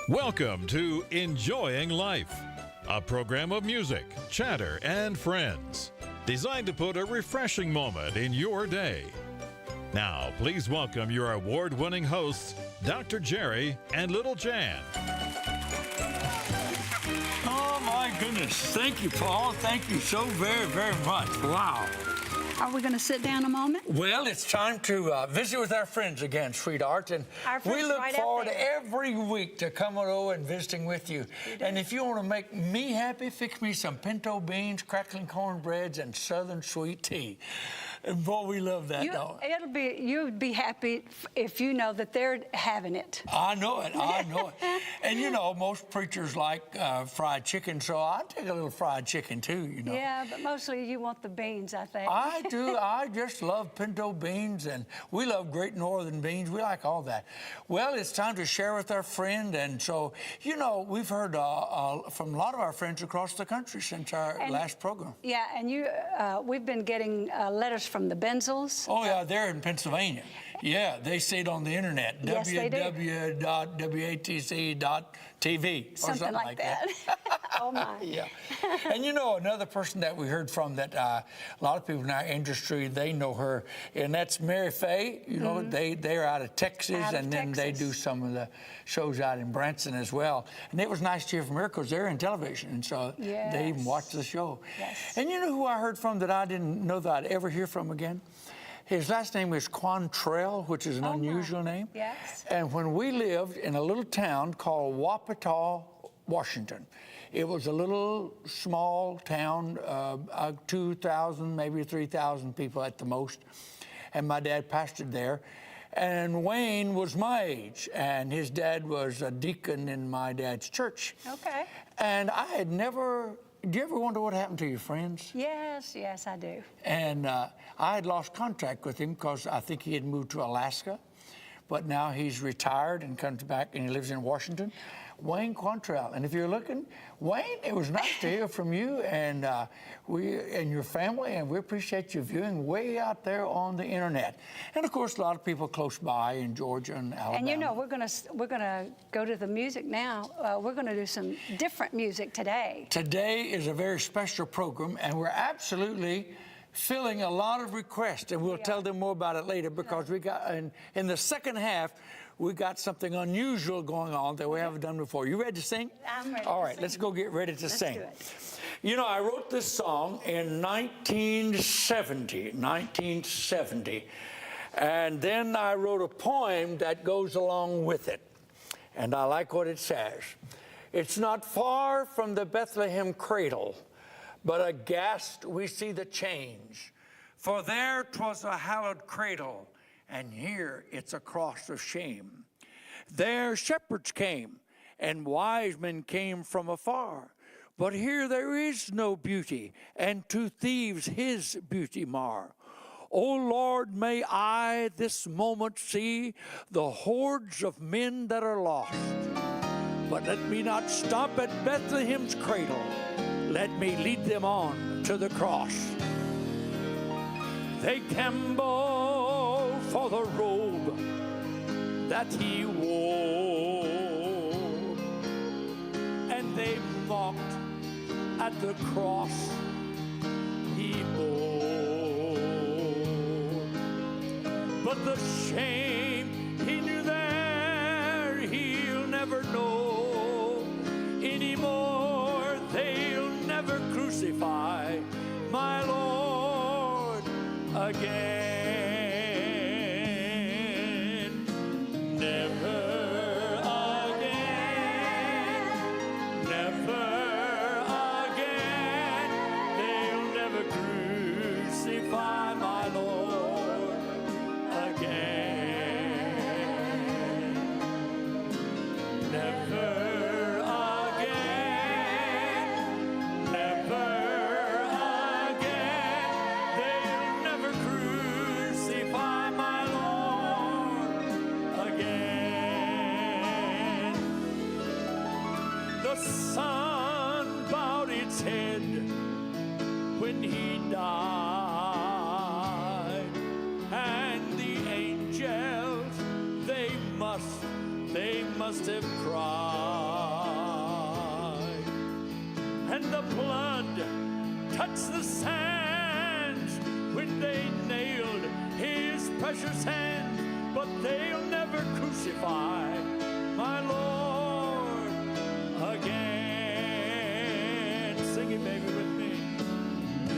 Welcome to Enjoying Life, a program of music, chatter, and friends, designed to put a refreshing moment in your day. Now, please welcome your award-winning hosts, Dr. Jerry and Little Jan. Oh, my goodness. Thank you, Paul. Thank you so very, very much. Wow. Are we going to sit down a moment? Well, it's time to visit with our friends again, sweetheart. And we look forward every week to coming over and visiting with you. And if you want to make me happy, fix me some pinto beans, crackling cornbreads, and southern sweet tea. And boy, we love that, dog. You'd be happy if you know that they're having it. I know it. I know it. And you know, most preachers like fried chicken, so I take a little fried chicken too, you know. Yeah, but mostly you want the beans, I think. I do. I just love pinto beans, and we love Great Northern beans. We like all that. Well, it's time to share with our friend, and so, you know, we've heard from a lot of our friends across the country since our last program. Yeah, and we've been getting letters from the Benzels. Oh, yeah, they're in Pennsylvania. Yeah, they see it on the internet. Yes, www.watc.tv. Something like that. Oh, my. Yeah. And you know, another person that we heard from that a lot of people in our industry, they know her, and that's Mary Faye. You know, they're out of Texas, then they do some of the shows out in Branson as well. And it was nice to hear from her because they're in television, and so they even watched the show. Yes. And you know who I heard from that I didn't know that I'd ever hear from again? His last name is Quantrell, which is an unusual name. Yes. And when we lived in a little town called Wapata, Washington, it was a little small town, 2,000, maybe 3,000 people at the most. And my dad pastored there. And Wayne was my age, and his dad was a deacon in my dad's church. Okay. And I had never... Do you ever wonder what happened to your friends? Yes, I do. And I had lost contact with him because I think he had moved to Alaska, but now he's retired and comes back and he lives in Washington. Wayne Quantrell. And if you're looking, Wayne, it was nice to hear from you and your family, and we appreciate you viewing way out there on the internet. And of course, a lot of people close by in Georgia and Alabama. And you know, we're gonna go to the music now. We're gonna do some different music today. Today is a very special program, and we're absolutely filling a lot of requests, and we'll tell them more about it later because we got in the second half. We got something unusual going on that we haven't done before. You ready to sing? I'm ready. All right, let's go get ready to sing. Let's do it. You know, I wrote this song in 1970, and then I wrote a poem that goes along with it, and I like what it says. It's not far from the Bethlehem cradle, but aghast we see the change. For there 'twas a hallowed cradle, and here it's a cross of shame. There shepherds came, and wise men came from afar. But here there is no beauty, and to thieves his beauty mar. O Lord, may I this moment see the hordes of men that are lost. But let me not stop at Bethlehem's cradle. Let me lead them on to the cross. They gamble for the robe that he wore, and they mocked at the cross he bore. But the shame he knew there he'll never know anymore. They'll never crucify my Lord again. The sun bowed its head when he died, and the angels, they must must have cried. And the blood touched the sands when they nailed his precious hands, but they'll never crucify my Lord again. Sing it, baby, with me.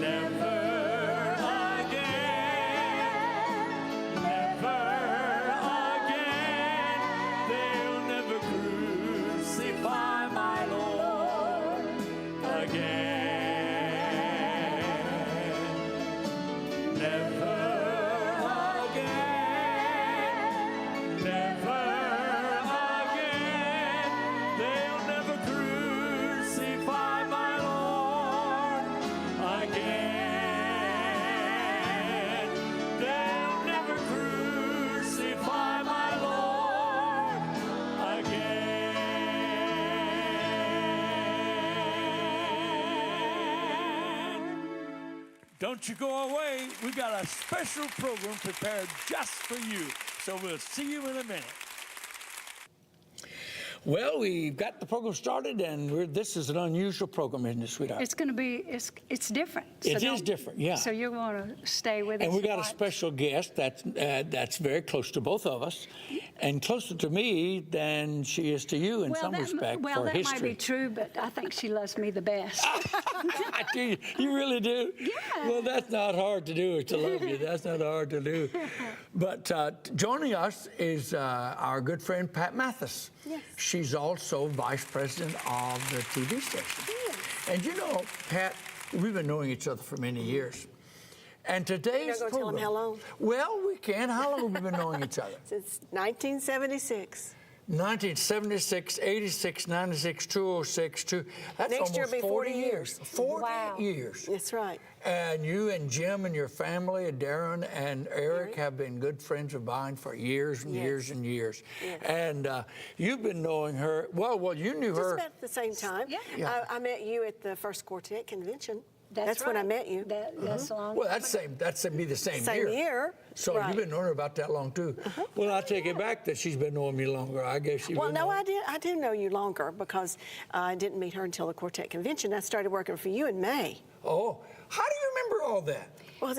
Never again, never again, they'll never crucify my Lord again. Never again, never again, they'll never crucify my Lord again. They'll never crucify my Lord again. Don't you go away. We got a special program prepared just for you. So we'll see you in a minute. Well, we've got the program started, and this is an unusual program, isn't it, sweetheart? It's going to be, it's different. It is different, yeah. So you're going to stay with us. And we got a watch. special guest that's very close to both of us, and closer to me than she is to you in some respect for that history. might be true, but I think she loves me the best. You really do? Yeah. Well, that's not hard to do, to love you. That's not hard to do. But joining us is our good friend, Pat Mathis. Yes. She's also vice president of the TV station. Yes. And you know, Pat, we've been knowing each other for many years. And today's You're not gonna tell program... them how long? Well, we can. How long have we been knowing each other? Since 1976. 1976, 86, 96, 2006, that's Next year almost will be 40 40 years. 40 Wow. years. That's right. And you and Jim and your family, and Darren and Eric, have been good friends of mine for years and Yes. years and years. Yes. And you've been knowing her, well, you knew Just her. about at the same time. Yeah. Yeah. I met you at the first quartet convention. That's when I right. met you. That's long. Well, that's be the same Same year. So Right. you've been knowing her about that long, too. Well, I take it back that she's been knowing me longer. I guess she's Well, been no, knowing... I do know you longer because I didn't meet her until the quartet convention. I started working for you in May. Oh, how do you remember all that? Well,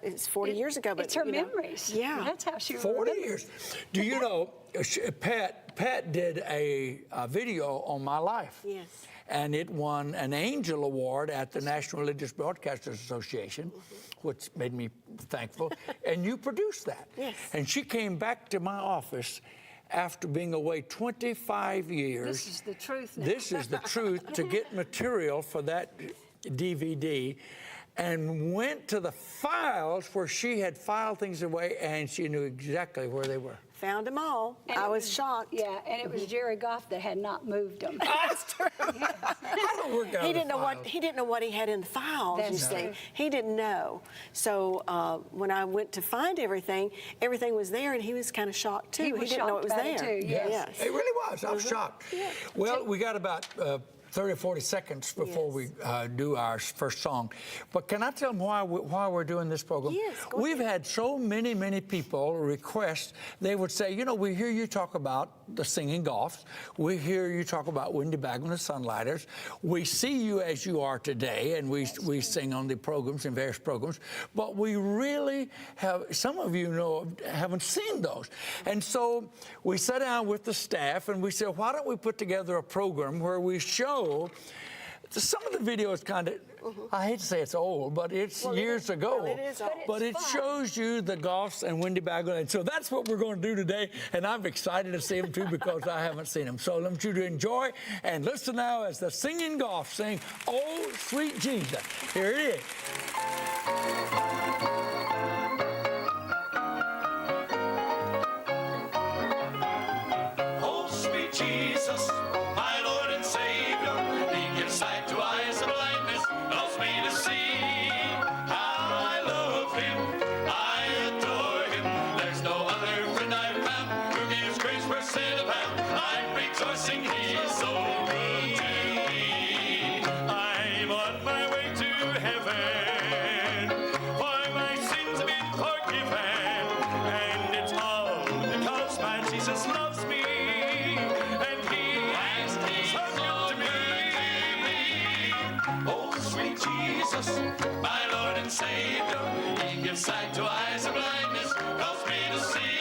it's 40 years ago, but It's her you know, memories. Yeah. That's how she 40 remembers. years. Do you know, Pat did a video on my life. Yes. And it won an Angel Award at the National Religious Broadcasters Association, which made me thankful. And you produced that. Yes. And she came back to my office after being away 25 years. This is the truth now. This is the truth, to get material for that DVD, and went to the files where she had filed things away, and she knew exactly where they were. Found them all. And I it was shocked. Yeah, and it was Jerry Goff that had not moved them. That's true. I don't work out He the didn't know files. he didn't know what he had in the files. That's you see, true. he didn't know. So when I went to find everything was there, and he was kind of shocked too. He was didn't know it shocked was about it there. too, yes. Yes. It really was. I was shocked. Yeah. Well, we got about 30 or 40 seconds before we do our first song. But can I tell them why we're doing this program? Yes, go We've ahead. had so many people request. They would say, you know, we hear you talk about the singing Goffs. We hear you talk about Wendy Bagwell and the Sunlighters. We see you as you are today, and we sing on the programs, in various programs. But we really have, some of you haven't seen those. And so we sat down with the staff and we said, why don't we put together a program where we show some of the video is kind of, I hate to say it's old, but it's years ago. Well, it is old. But it shows you the Goffs and Wendy Bagwell. And so that's what we're going to do today. And I'm excited to see them too because I haven't seen them. So I want you to enjoy and listen now as the singing Goffs sing Oh Sweet Jesus. Here it is. Oh, sweet Jesus, my Lord and Savior, He gives sight to eyes of blindness, allows me to see how I love Him, I adore Him. There's no other friend I've found who gives grace where sin abound. I'm rejoicing He's so good to me. I'm on my way to heaven, for sight to eyes of blindness, helps me to see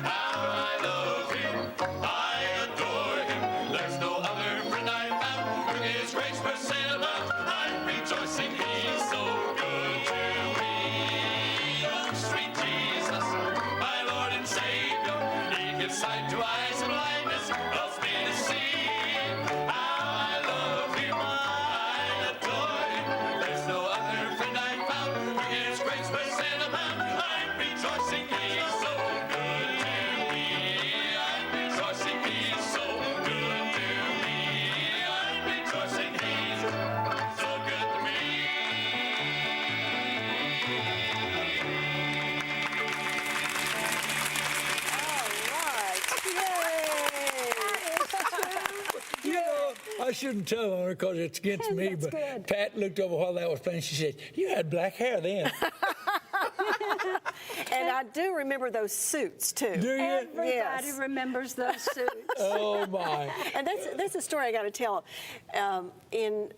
how I love him, I adore him. There's no other friend I found who gives grace per cent amount. I'm rejoicing he's so good to me. Oh, sweet Jesus, my Lord and Savior, he gives sight to eyes of blindness, helps me to see how I love him, I adore him. There's no other friend I found who gives grace per cent amount. I'm rejoicing he's so good to me. I'm rejoicing he's so good to me. I'm rejoicing he's so good to me. You know, I shouldn't tell on her because it's against me, That's but good. Pat looked over while that was playing. She said, "You had black hair then." And I do remember those suits too. Do you? Everybody Yes. remembers those suits. Oh my! And that's a story I got to tell. In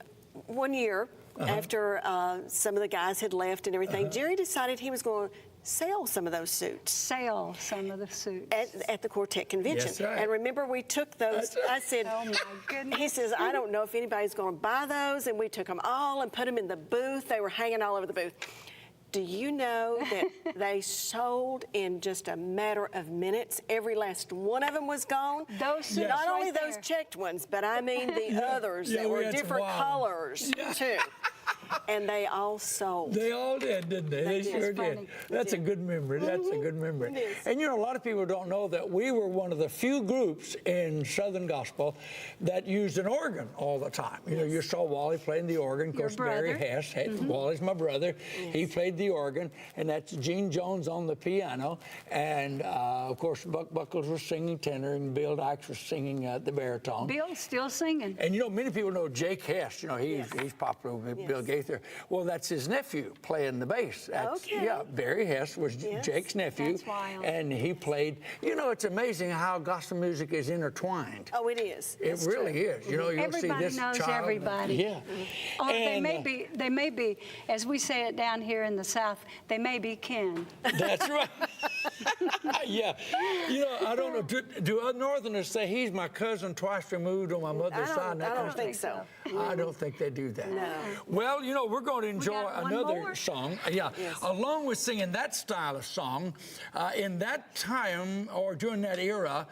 one year, after some of the guys had left and everything, Jerry decided he was going to sell some of those suits Sell some of the suits. at the Quartet Convention. That's right. And remember, we took those. That's right. I said, Oh, my goodness. He says, I don't know if anybody's going to buy those. And we took them all and put them in the booth. They were hanging all over the booth. Do you know that they sold in just a matter of minutes? Every last one of them was gone. Those suits Not right only there. those checked ones, but I mean the others Yeah, that we were had some different wild colors too. And they all sold. They all did, didn't they? They did. sure That's did. funny. That's a good memory. That's a good memory. It is. And you know, a lot of people don't know that we were one of the few groups in Southern Gospel that used an organ all the time. You know, you saw Wally playing the organ. Of Your course, Barry brother. Hess, Wally's my brother. He played the organ, and that's Gene Jones on the piano. And of course, Buck Buckles was singing tenor, and Bill Dykes was singing the baritone. Bill's still singing. And you know, many people know Jake Hess. You know, he's popular with Bill Gaither. Well, that's his nephew playing the bass. That's, Okay. Yeah, Barry Hess was Yes. Jake's nephew. That's wild. And he played. You know, it's amazing how gospel music is intertwined. Oh, it is. It It's really true. is. You know, you'll see Everybody this knows child. everybody. Yeah. Or they And, may be, as we say it down here in the South, they may be kin. That's right. Yeah. You know, I don't know. Do Northerners say he's my cousin twice removed on my mother's side? and that I kind don't of think stuff? so. I don't think they do that. No. Well, you know, we're going to enjoy got one another more. song. Yeah. Yes. Along with singing that style of song, in that time or during that era,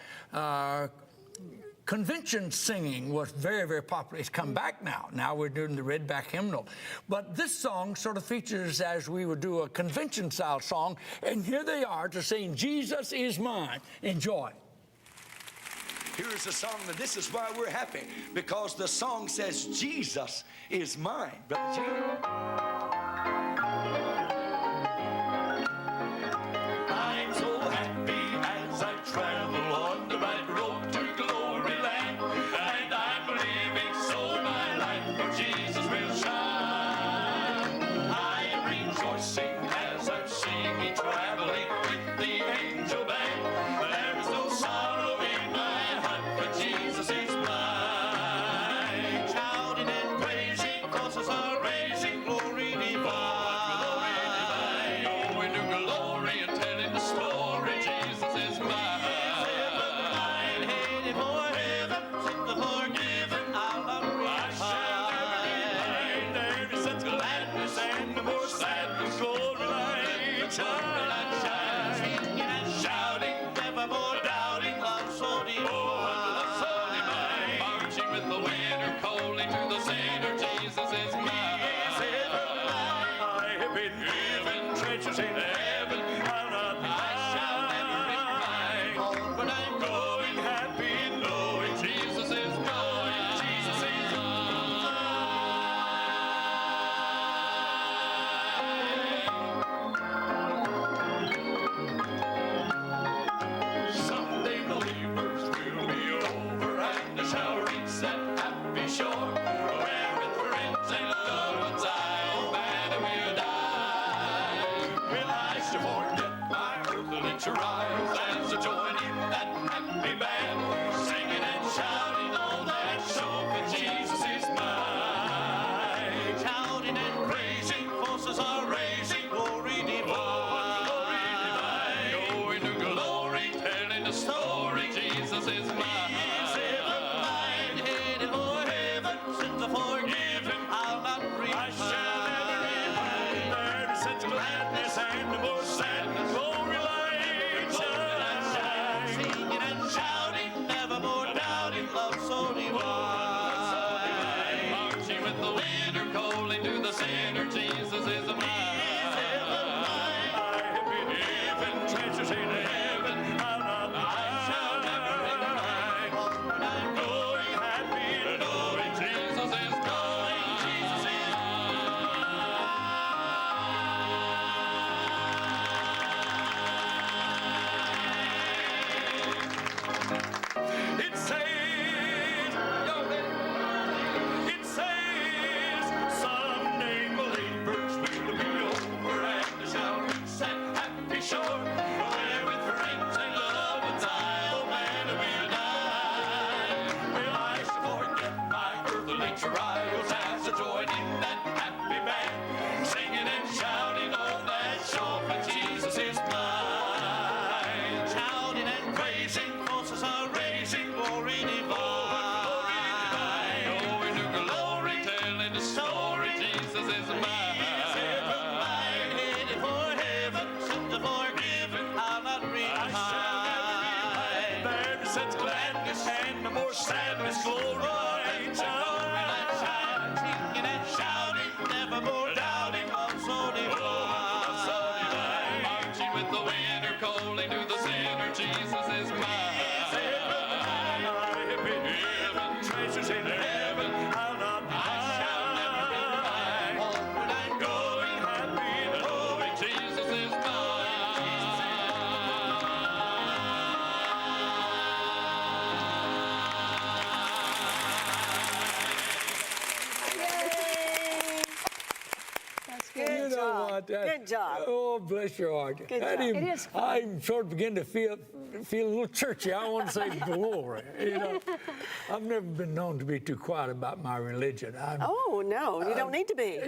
convention singing was very, very popular. It's come back now. Now we're doing the Redback hymnal. But this song sort of features as we would do a convention-style song. And here they are to sing Jesus Is Mine. Enjoy. Here is a song, and this is why we're happy, because the song says, Jesus is mine. Brother Gene. I'm so happy as I travel on the right road to glory land, and I'm living so my life for Jesus will shine. I am rejoicing as I'm singing, traveling with the angel band. There is no sorrow in my heart, for Jesus is mine. Shouting and praising, voices are raising, glory divine. Going to glory and telling the story, Jesus is mine. Headed for heaven, sins are forgiven, I shall never be blind. There is such gladness and no more sadness, glory light shine. Singing and shouting, never more doubting, love so divine. Love so divine. Marching with the winter, calling to the sinner, Jesus is mine. I have been given treasures in heaven, I'll not be I shall never be mine. But I'm going happy, knowing Jesus is mine. Jesus is mine. Someday believers will be over and shall reach that happy shore, where with friends and loved ones I'll man will die. Will I still forget my earthly trials as I join in that happy band, singing and shouting all that show that Jesus is mine. Shouting and praising, forces are raising, glory divine. and the more sadness, glory light shine. Singing and shouting, never more doubting, love so divine. Marching with the winter cold into the center, Jesus is mine. Treasures in heaven, I'll not I shall never repine. I'm going happy, knowing Jesus is going, Jesus is mine. It says, it says, someday believers will be over at the shore, that happy shore. Trials as I join in that happy band, singing and shouting on that shore, for Jesus is mine. Shouting and praising, voices are raising, glory divine. Glory to glory, telling the story, Jesus is mine. He's ever mine, headed for heaven, sent to forgiven, I'll not repine. I shall never repine. There is such gladness and no more sadness, glory light shine. Treasures in heaven, I'll not I shall never repine. When I'm going happy, knowing Jesus is Yay! That's Good good. job. what? Good job. Oh, bless your heart. Good That job. even- It is fun. I even sort of begin to feel a little churchy. I want to say glory. You know, I've never been known to be too quiet about my religion. Oh, no, you don't need to be.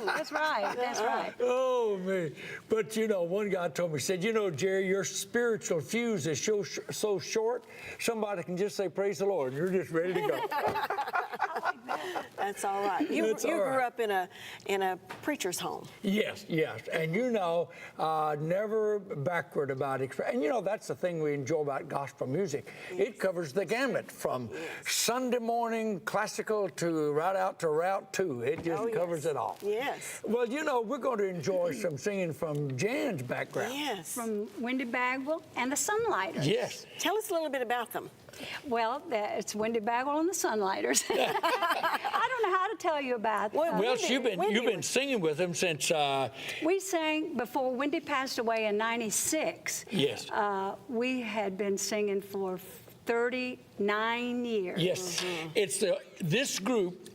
That's right. That's right. Oh, me. But, you know, one guy told me, said, you know, Jerry, your spiritual fuse is so short, somebody can just say, praise the Lord, and you're just ready to go. That's all right. You That's all grew right. up in a preacher's home. Yes, yes. And, you know, never backward about it. And, you know, that's the thing we enjoy about gospel music. It covers the gamut from Sunday morning classical to right out to Route 2. It just covers it all. Yes. Well, you know, we're going to enjoy some singing from Jan's background. Yes. From Wendy Bagwell and the Sunlighters. Yes. Tell us a little bit about them. Well, it's Wendy Bagwell and the Sunlighters. I don't know how to tell you about them. Well, Wendy- you've Wendy been was- singing with them since, We sang before Wendy passed away in '96. Yes. We had been singing for 39 years. yes, it's this group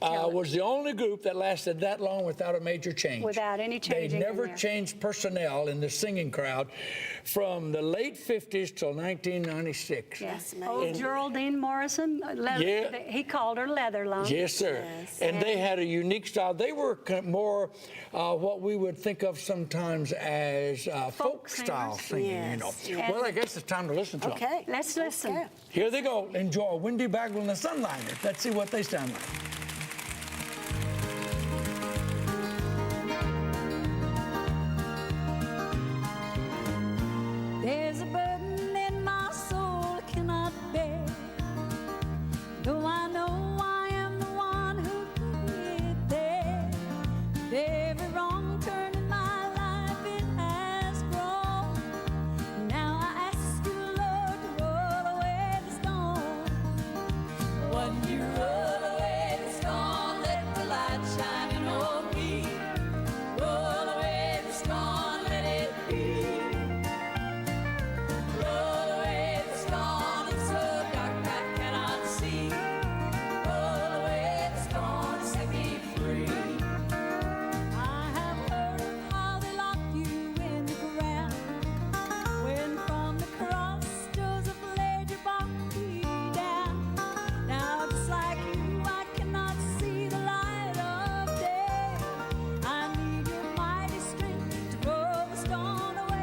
was the only group that lasted that long without a major change. Without any changing They in never there. changed personnel in the singing crowd from the late 50s till 1996. Yes. amazing. Old Geraldine Morrison, Yeah. he called her Leather Lung. Yes, sir. Yes. And they had a unique style. They were more what we would think of sometimes as folk style singers. singing, you know. Yes, yes. Well, I guess it's time to listen to them. Okay. Let's listen. go. Here they go. Enjoy Wendy Bagwell and the Sunlighters. Let's see what they sound like. There's a burden in my soul I cannot bear. Though I know I am the one who put it there. With every wrong turn in my life it has grown. Now I ask you, Lord, to roll away the stone. When you roll away the stone, let the light shine in on me. Roll away the stone, let it be. Roll away the stone, it's so dark I cannot see. Roll away the stone, set me free. I have heard of how they locked you in the ground. When from the cross Joseph laid your body down. Now just like you, I cannot see the light of day. I need your mighty strength to roll the stone away.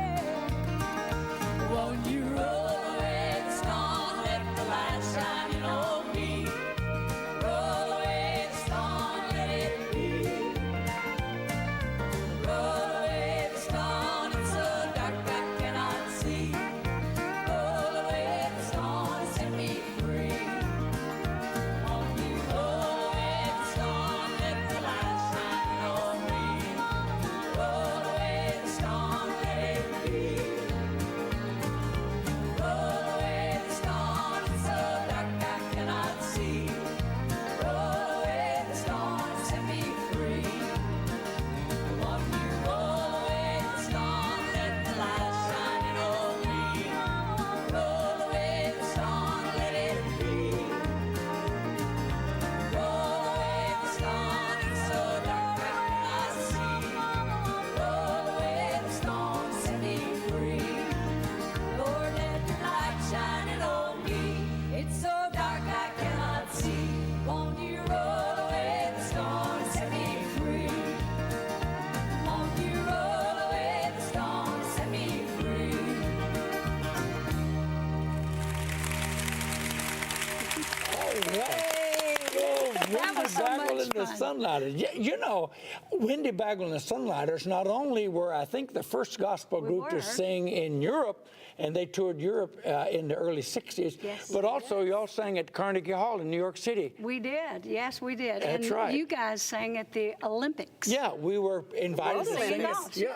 the Sunlighters. You know, Wendy Bagwell and the Sunlighters not only were, I think, the first gospel group to sing in Europe, and they toured Europe in the early 60s, but also y'all sang at Carnegie Hall in New York City. We did. Yes, we did. That's and right. you guys sang at the Olympics. Yeah, we were invited to sing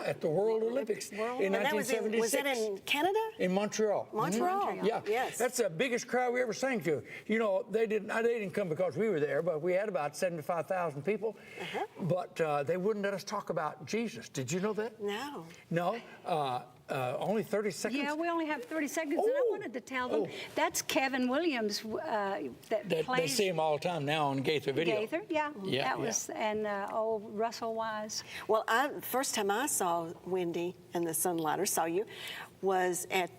at the World Olympics in And that was 1976. was that in Canada? In Montreal. Montreal. Yeah, Yes. that's the biggest crowd we ever sang to. You know, they didn't come because we were there, but we had about 75,000 people. But they wouldn't let us talk about Jesus. Did you know that? No. No. Only 30 seconds. Yeah, we only have 30 seconds, and I wanted to tell them that's Kevin Williams that They plays. see him all the time now on Gaither Video. Gaither, that was, and old Russell Wise. Well, first time I saw Wendy and the Sunlighters, saw you, was at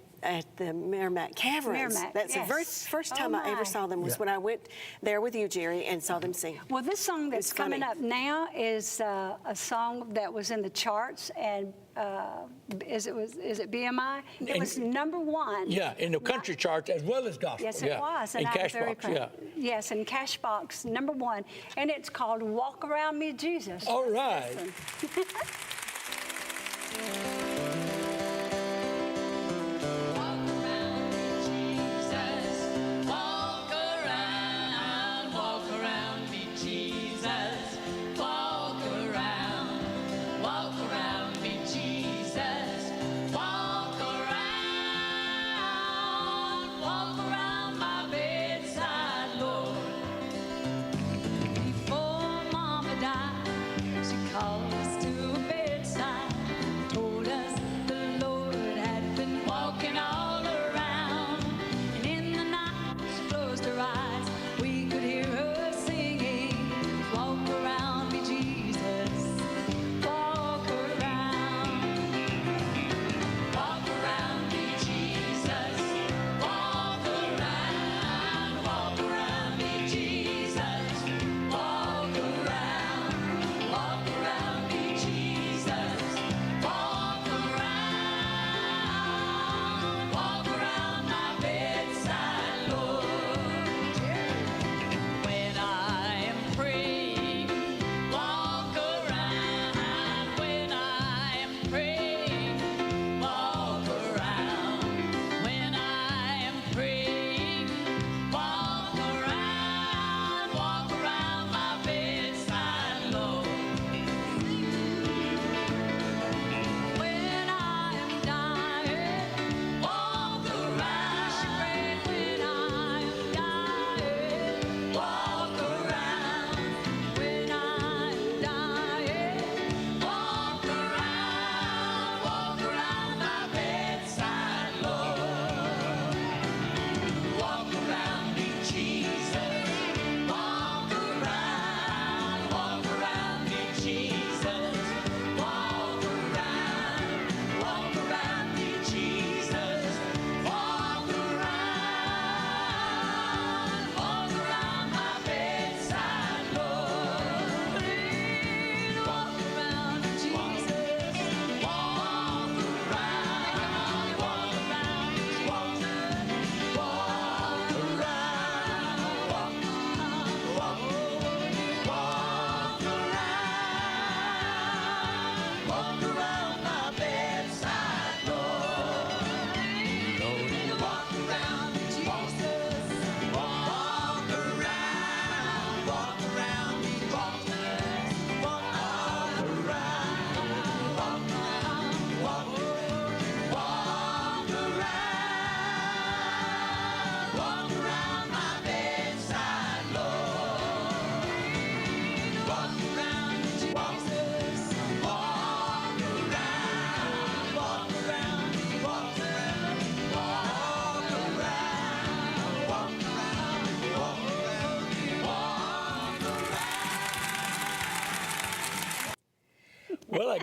the Merrimack Caverns. Merrimack, That's the very first time I ever saw them was when I went there with you, Jerry, and saw them sing. Well, this song that's It's funny. coming up now is a song that was in the charts, and is it BMI? It was #1. Yeah, in the country charts as well as gospel. Yes, it was. And I was very Cashbox, proud. Yes, and Cashbox, #1. And it's called Walk Around Me, Jesus. All right. Walk around me, Jesus. Walk around me, Jesus. Walk around me, Jesus. Walk around my bedside, Lord. Before Mama died, she called us to a bed.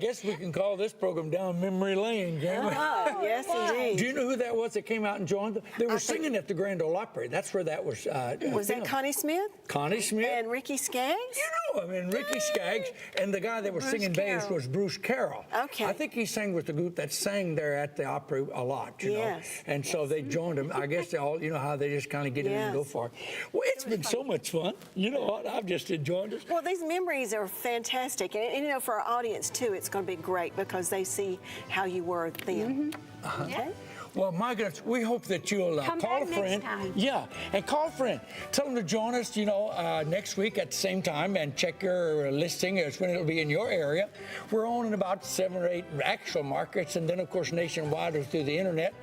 guess we can call this program Down Memory Lane, can't we? Oh, yes, indeed. Do you know who that was that came out and joined them? They were singing at the Grand Ole Opry. That's where that was. Was that filmed. Connie Smith? Connie Smith. And Ricky Skaggs? You know him, and Ricky Skaggs, and the guy that was singing bass Carroll. was Bruce Carroll. Okay. I think he sang with the group that sang there at the Opry a lot, you know. Yes. And so they joined him. I guess they all, you know how they just kind of get in and go Yes. for it. Well, it's been so much fun. You know what? I've just enjoyed it. Well, these memories are fantastic. And, you know, for our audience, too, it's going to be great because they see how you were then. Okay? Well, my goodness, we hope that you'll Come call a back next friend. time. Yeah, and call a friend. Tell them to join us, you know, next week at the same time, and check your listing as when it'll be in your area. We're on in about 7 or 8 actual markets, and then, of course, nationwide or through the internet.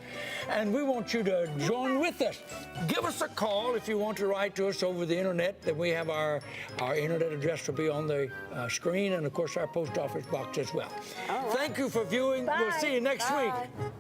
And we want you to join with us. Give us a call if you want to write to us over the internet. Then we have our internet address will be on the screen, and, of course, our post office box as well. All right. Thank you for viewing. We'll Bye. see you next Bye. week.